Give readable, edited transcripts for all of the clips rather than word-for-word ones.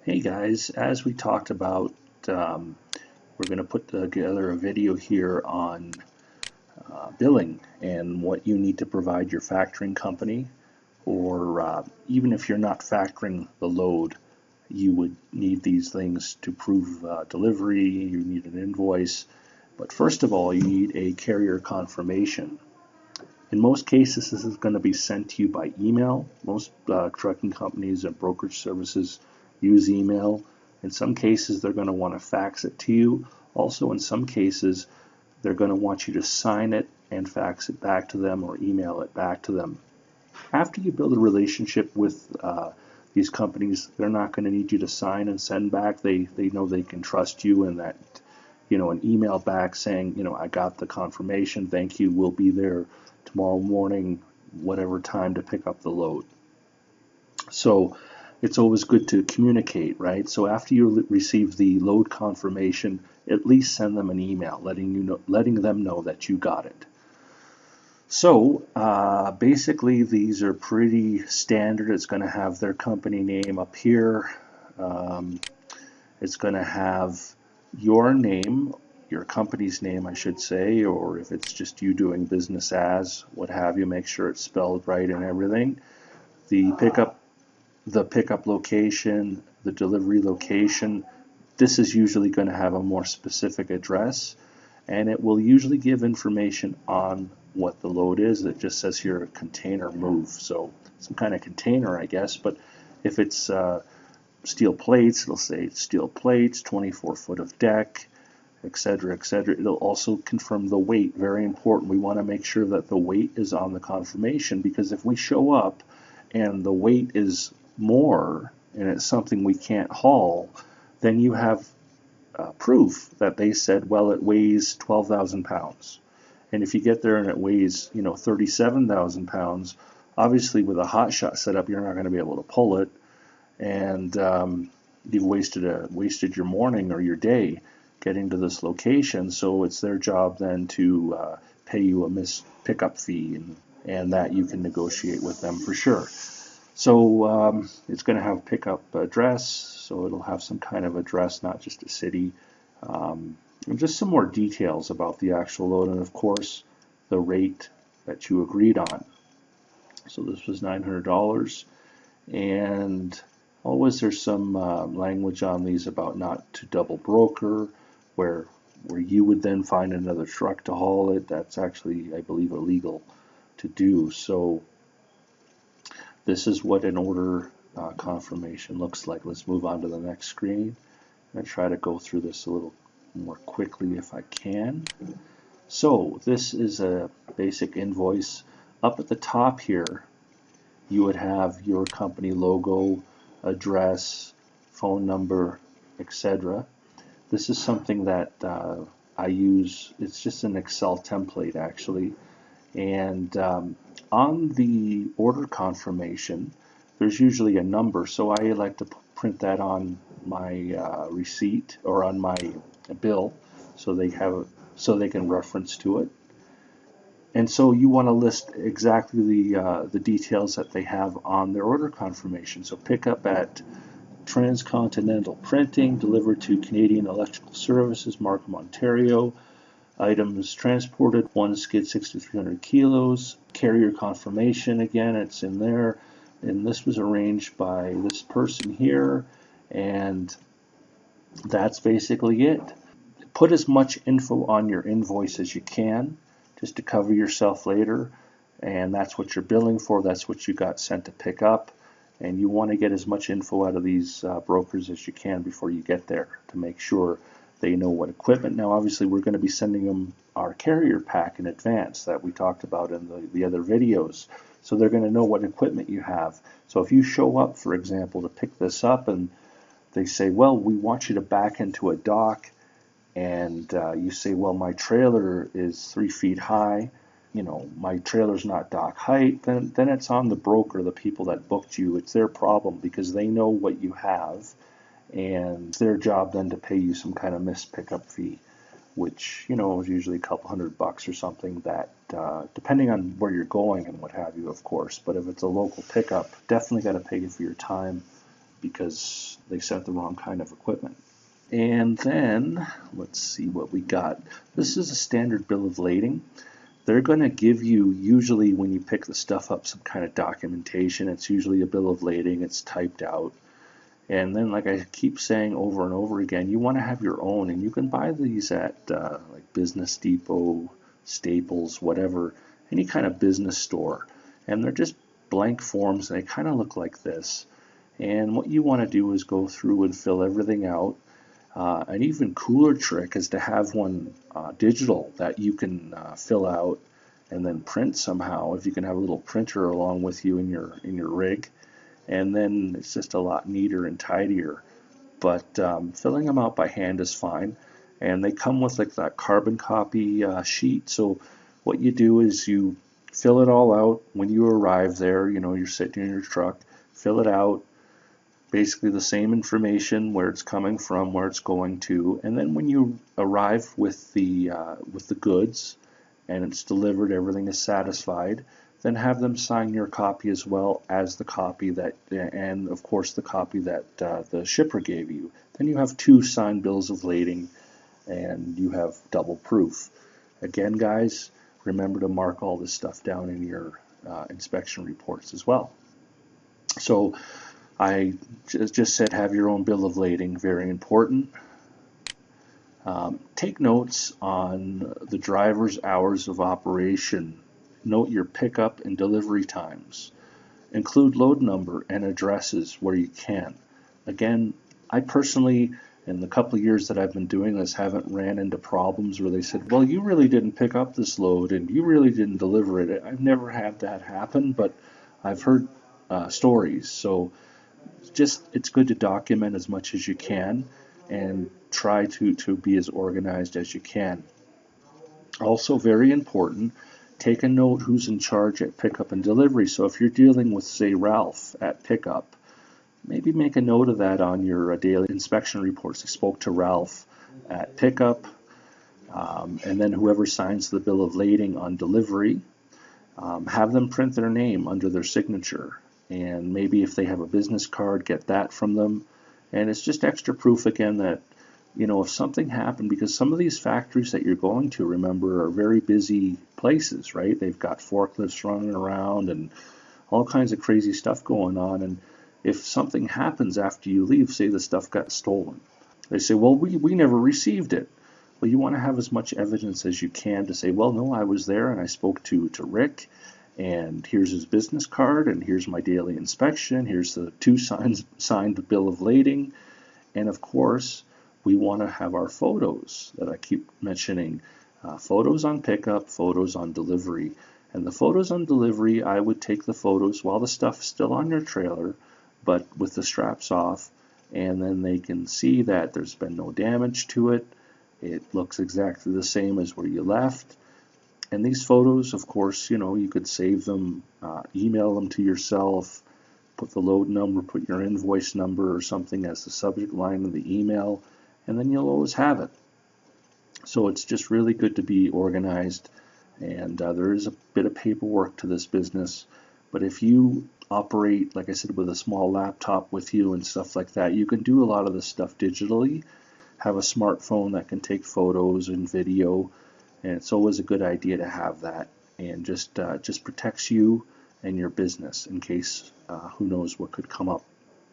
Hey guys, as we talked about, we're going to put together a video here on billing and what you need to provide your factoring company, or even if you're not factoring the load, you would need these things to prove delivery. You need an invoice, but first of all, you need a carrier confirmation. In most cases, this is going to be sent to you by email. Most trucking companies and brokerage services use email. In some cases, they're going to want to fax it to you. Also, in some cases, they're going to want you to sign it and fax it back to them or email it back to them. After you build a relationship with these companies, they're not going to need you to sign and send back. They know they can trust you, and that an email back saying, I got the confirmation, thank you, we'll be there tomorrow morning, whatever time, to pick up the load. So it's always good to communicate, right? So after you receive the load confirmation, at least send them an email letting them know that you got it. So basically, these are pretty standard. It's going to have their company name up here. It's going to have your name, your company's name, I should say, or if it's just you doing business as, what have you, make sure it's spelled right and everything. The pickup location, the delivery location. This is usually going to have a more specific address, and it will usually give information on what the load is. It just says here container move, so some kind of container, I guess. But if it's steel plates, it'll say steel plates, 24 foot of deck, etc., etc. It'll also confirm the weight. Very important. We want to make sure that the weight is on the confirmation, because if we show up and the weight is more and it's something we can't haul, then you have proof that they said, well, it weighs 12,000 pounds. And if you get there and it weighs, 37,000 pounds, obviously with a HotShot setup, you're not going to be able to pull it, and you've wasted your morning or your day getting to this location. So it's their job then to pay you a missed pickup fee, and that you can negotiate with them for sure. So it's going to have pickup address, so it'll have some kind of address, not just a city, and just some more details about the actual load, and of course the rate that you agreed on. So this was $900, and always there's some language on these about not to double broker, where you would then find another truck to haul it. That's actually, I believe, illegal to do. So this is what an order confirmation looks like. Let's move on to the next screen. I'm going to try to go through this a little more quickly if I can. So this is a basic invoice. Up at the top here, you would have your company logo, address, phone number, etc. This is something that I use. It's just an Excel template, actually. And on the order confirmation, there's usually a number, so I like to print that on my receipt or on my bill, so they can reference to it. And so you want to list exactly the details that they have on their order confirmation. So pick up at Transcontinental Printing, delivered to Canadian Electrical Services, Markham, Ontario. Items transported, one skid 6,300 kilos. Carrier confirmation, again, it's in there. And this was arranged by this person here. And that's basically it. Put as much info on your invoice as you can, just to cover yourself later. And that's what you're billing for. That's what you got sent to pick up. And you want to get as much info out of these brokers as you can before you get there, to make sure they know what equipment. Now, obviously, we're going to be sending them our carrier pack in advance that we talked about in the other videos. So they're going to know what equipment you have. So if you show up, for example, to pick this up, and they say, well, we want you to back into a dock, and you say, well, my trailer is 3 feet high, my trailer's not dock height, then it's on the broker, the people that booked you. It's their problem, because they know what you have, and it's their job then to pay you some kind of missed pickup fee, which is usually a couple $100 or something, that depending on where you're going and what have you, of course. But if it's a local pickup, definitely got to pay you for your time because they sent the wrong kind of equipment. And then, let's see what we got. This is a standard bill of lading. They're going to give you, usually when you pick the stuff up, some kind of documentation. It's usually a bill of lading. It's typed out. And then, like I keep saying over and over again, you want to have your own. And you can buy these at like Business Depot, Staples, whatever, any kind of business store. And they're just blank forms. They kind of look like this. And what you want to do is go through and fill everything out. An even cooler trick is to have one digital that you can fill out and then print somehow. If you can have a little printer along with you in your rig, and then it's just a lot neater and tidier. But filling them out by hand is fine, and they come with like that carbon copy sheet. So what you do is you fill it all out when you arrive there. You're sitting in your truck, fill it out. Basically the same information, where it's coming from, where it's going to, and then when you arrive with the goods and it's delivered, everything is satisfied, then have them sign your copy as well as the copy that, and of course the copy that the shipper gave you. Then you have 2 signed bills of lading, and you have double proof. Again, guys, remember to mark all this stuff down in your inspection reports as well. So I just said have your own bill of lading, very important. Take notes on the driver's hours of operation. Note your pickup and delivery times. Include load number and addresses where you can. Again, I personally, in the couple of years that I've been doing this, haven't ran into problems where they said, well, you really didn't pick up this load and you really didn't deliver it. I've never had that happen, but I've heard stories. So it's good to document as much as you can and try to be as organized as you can. Also very important, take a note who's in charge at pickup and delivery. So if you're dealing with, say, Ralph at pickup, maybe make a note of that on your daily inspection reports. I spoke to Ralph at pickup, and then whoever signs the bill of lading on delivery, have them print their name under their signature. And maybe if they have a business card, get that from them. And it's just extra proof again that, if something happened, because some of these factories that you're going to, remember, are very busy places, right? They've got forklifts running around and all kinds of crazy stuff going on. And if something happens after you leave, say the stuff got stolen, they say, well, we never received it. Well, you want to have as much evidence as you can to say, well, no, I was there and I spoke to Rick, and here's his business card, and here's my daily inspection, here's the 2 signed bill of lading. And of course, we want to have our photos that I keep mentioning, photos on pickup, photos on delivery. And the photos on delivery, I would take the photos while the stuff's still on your trailer, but with the straps off, and then they can see that there's been no damage to it. It looks exactly the same as where you left. And these photos, of course, you could save them, email them to yourself, put the load number, put your invoice number or something as the subject line of the email, and then you'll always have it. So it's just really good to be organized, and there is a bit of paperwork to this business, but if you operate, like I said, with a small laptop with you and stuff like that, you can do a lot of this stuff digitally, have a smartphone that can take photos and video. And it's always a good idea to have that, and just protects you and your business in case who knows what could come up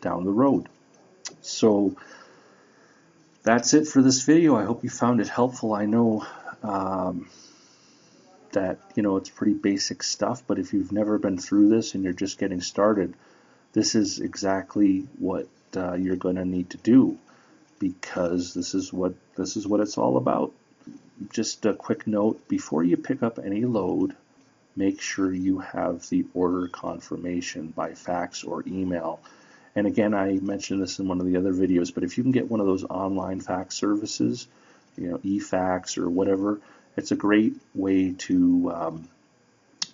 down the road. So that's it for this video. I hope you found it helpful. I know that it's pretty basic stuff, but if you've never been through this and you're just getting started, this is exactly what you're going to need to do, because this is what it's all about. Just a quick note, before you pick up any load, make sure you have the order confirmation by fax or email. And again, I mentioned this in one of the other videos, but if you can get one of those online fax services, eFax or whatever, it's a great way to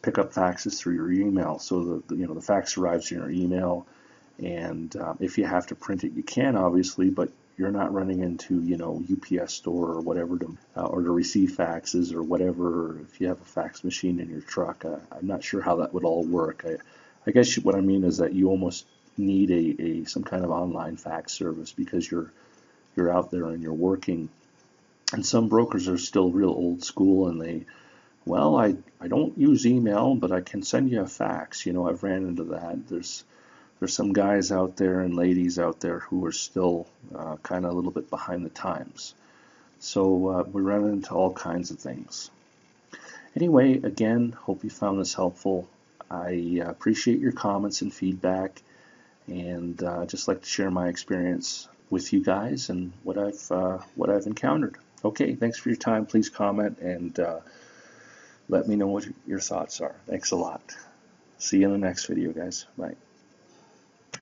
pick up faxes through your email. So the fax arrives in your email, and if you have to print it, you can, obviously, but you're not running into UPS store or whatever or to receive faxes or whatever. Or if you have a fax machine in your truck, I'm not sure how that would all work. I guess what I mean is that you almost need some kind of online fax service because you're out there and you're working. And some brokers are still real old school, and well, I don't use email, but I can send you a fax. I've ran into that. There's some guys out there and ladies out there who are still kind of a little bit behind the times. So we run into all kinds of things. Anyway, again, hope you found this helpful. I appreciate your comments and feedback, and just like to share my experience with you guys and what I've encountered. Okay, thanks for your time. Please comment and let me know what your thoughts are. Thanks a lot. See you in the next video, guys. Bye.